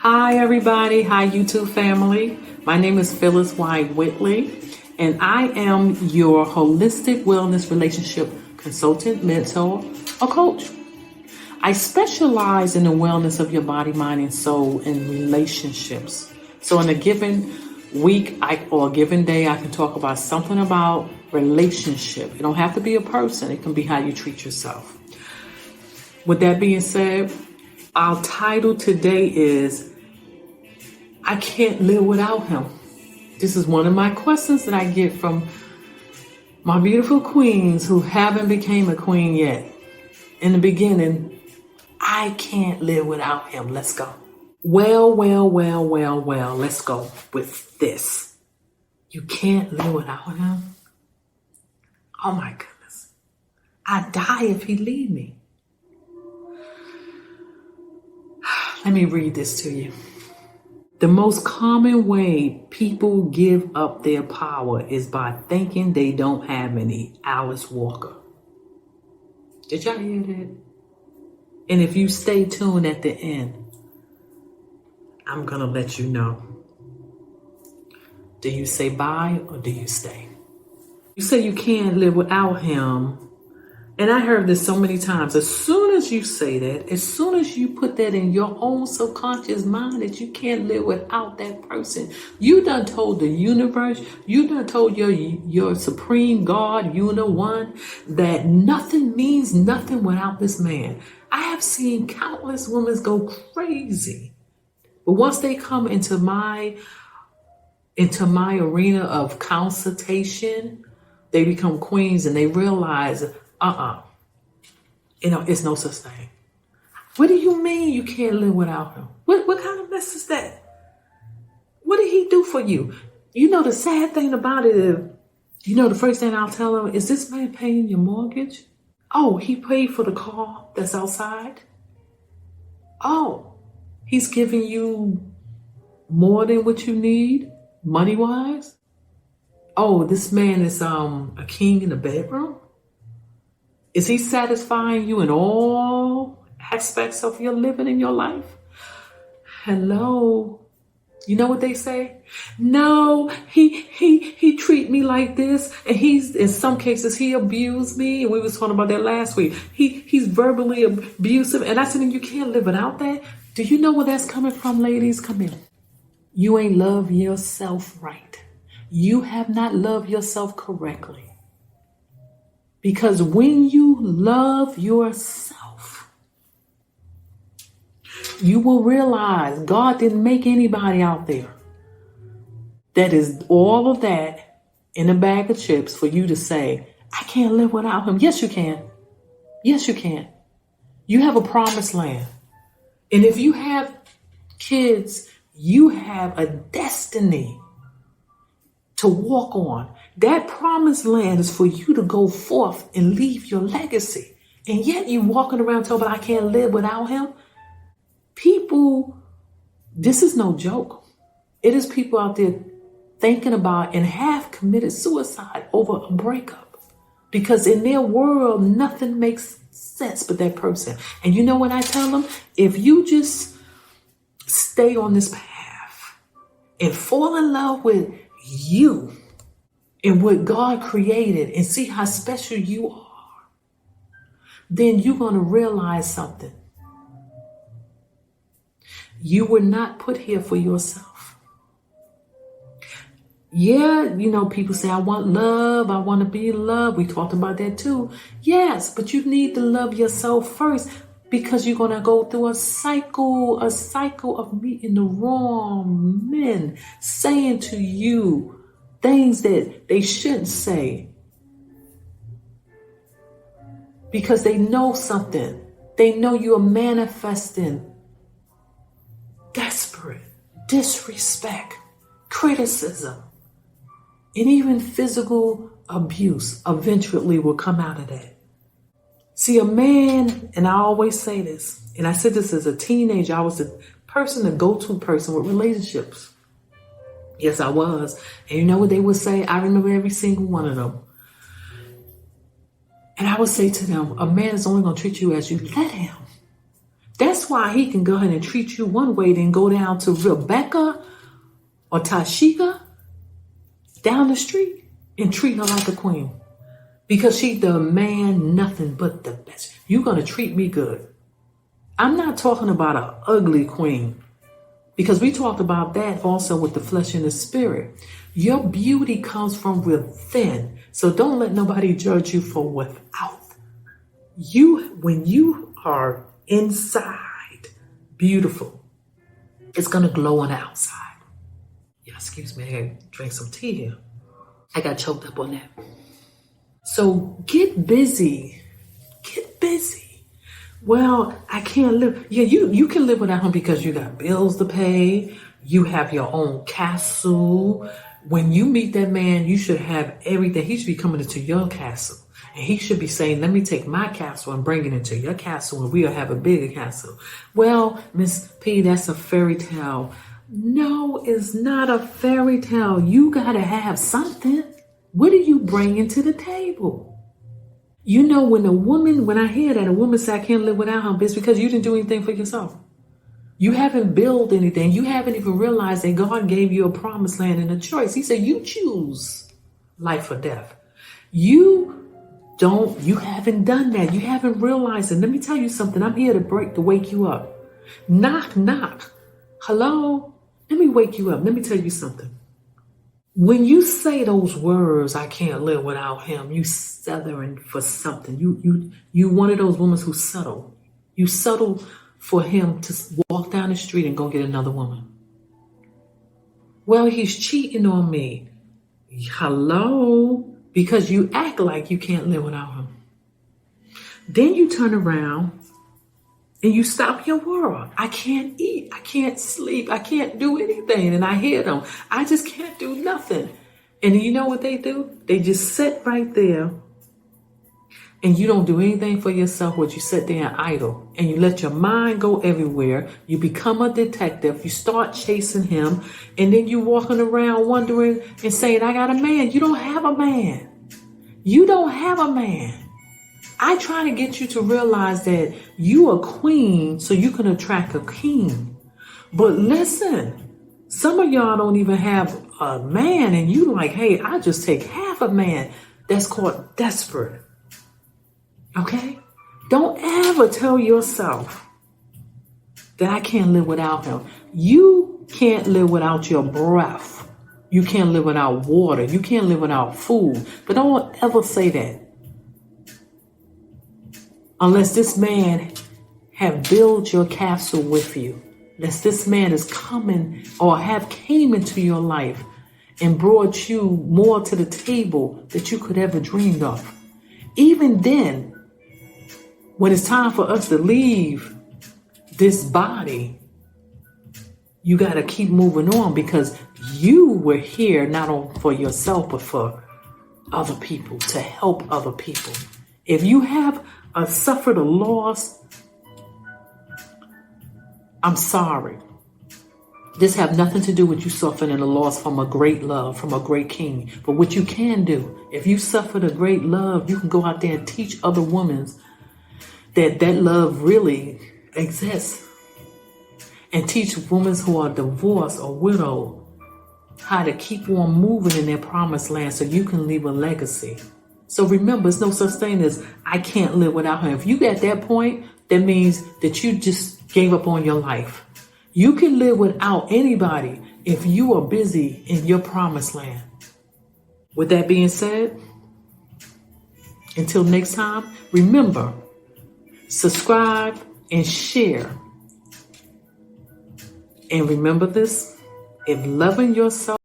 Hi, everybody. Hi, YouTube family. My name is Phyllis Y. Whitley, and I am your holistic wellness relationship consultant, mentor, or coach. I specialize in the wellness of your body, mind, and soul in relationships. So, in a given week or a given day, I can talk about something about relationship. It don't have to be a person, it can be how you treat yourself. With that being said, our title today is I can't live without him. This is one of my questions that I get from my beautiful queens who haven't became a queen yet. In the beginning, I can't live without him. Let's go. Well, let's go with this. You can't live without him? Oh my goodness. I die if he leave me. Let me read this to you. The most common way people give up their power is by thinking they don't have any. Alice Walker. Did y'all hear that? And if you stay tuned at the end, I'm going to let you know. Do you say bye or do you stay? You say you can't live without him. And I heard this so many times. As soon as you say that, as soon as you put that in your own subconscious mind that you can't live without that person, you done told the universe, you done told your supreme God, one, that nothing means nothing without this man. I have seen countless women go crazy. But once they come into my arena of consultation, they become queens and they realize, it's no such thing. What do you mean you can't live without him? What kind of mess is that? What did he do for you? The sad thing about it is, the first thing I'll tell him, is this man paying your mortgage? Oh, he paid for the car that's outside? Oh, he's giving you more than what you need, money-wise? Oh, this man is a king in the bedroom? Is he satisfying you in all aspects of your living in your life? Hello. You know what they say? No, he treat me like this, and in some cases he abused me, and we was talking about that last week. He's verbally abusive, and I said, you can't live without that. Do you know where that's coming from, ladies? Come in. You ain't love yourself right. You have not loved yourself correctly. Because when you love yourself, you will realize God didn't make anybody out there that is all of that in a bag of chips for you to say, I can't live without him. Yes, you can. Yes, you can. You have a promised land. And if you have kids, you have a destiny to walk on. That promised land is for you to go forth and leave your legacy. And yet you walking around talking about I can't live without him. People, this is no joke. It is people out there thinking about and have committed suicide over a breakup. Because in their world, nothing makes sense but that person. And you know what I tell them? If you just stay on this path and fall in love with you and what God created and see how special you are, then you're going to realize something. You were not put here for yourself. Yeah, people say, I want love. I want to be in love. We talked about that too. Yes, but you need to love yourself first, because you're going to go through a cycle of meeting the wrong men, saying to you things that they shouldn't say because they know something. They know you're manifesting desperate, disrespect, criticism, and even physical abuse eventually will come out of that. See, a man, and I always say this, and I said this as a teenager, I was the go-to person with relationships. Yes, I was. And you know what they would say? I remember every single one of them. And I would say to them, a man is only going to treat you as you let him. That's why he can go ahead and treat you one way, then go down to Rebecca or Tashika down the street and treat her like a queen. Because she demand nothing but the best. You're going to treat me good. I'm not talking about an ugly queen. Because we talked about that also with the flesh and the spirit. Your beauty comes from within. So don't let nobody judge you for without. When you are inside beautiful, it's going to glow on the outside. Yeah, excuse me, I gotta drink some tea here. I got choked up on that. So get busy. Get busy. Well, I can't live. Yeah, you can live without him because you got bills to pay. You have your own castle. When you meet that man, you should have everything. He should be coming into your castle. And he should be saying, let me take my castle and bring it into your castle and we'll have a bigger castle. Well, Miss P, that's a fairy tale. No, it's not a fairy tale. You got to have something. What are you bringing to the table? You know, when I hear that a woman say, I can't live without him, it's because you didn't do anything for yourself. You haven't built anything. You haven't even realized that God gave you a promised land and a choice. He said, you choose life or death. You haven't done that. You haven't realized it. Let me tell you something. I'm here to wake you up. Knock, knock. Hello? Let me wake you up. Let me tell you something. When you say those words, I can't live without him, you settling for something. You one of those women who settle. You settle for him to walk down the street and go get another woman. Well, he's cheating on me. Hello? Because you act like you can't live without him. Then you turn around and you stop your world. I can't eat. I can't sleep. I can't do anything. And I hear them. I just can't do nothing. And you know what they do? They just sit right there and you don't do anything for yourself, but you sit there and idle. And you let your mind go everywhere. You become a detective. You start chasing him. And then you walking around wondering and saying, I got a man. You don't have a man. You don't have a man. I try to get you to realize that you are queen so you can attract a king. But listen, some of y'all don't even have a man and you like, hey, I just take half a man. That's called desperate. Okay? Don't ever tell yourself that I can't live without him. You can't live without your breath. You can't live without water. You can't live without food. But don't ever say that. Unless this man have built your castle with you. Unless this man is coming or have came into your life and brought you more to the table that you could ever dreamed of. Even then, when it's time for us to leave this body, you got to keep moving on because you were here not only for yourself, but for other people, to help other people. If you have suffered a loss, I'm sorry. This have nothing to do with you suffering a loss from a great love, from a great king. But what you can do, if you suffered a great love, you can go out there and teach other women that love really exists. And teach women who are divorced or widowed how to keep on moving in their promised land so you can leave a legacy. So remember, it's no such thing as I can't live without him. If you get that point, that means that you just gave up on your life. You can live without anybody if you are busy in your promised land. With that being said, until next time, remember, subscribe and share. And remember this, if loving yourself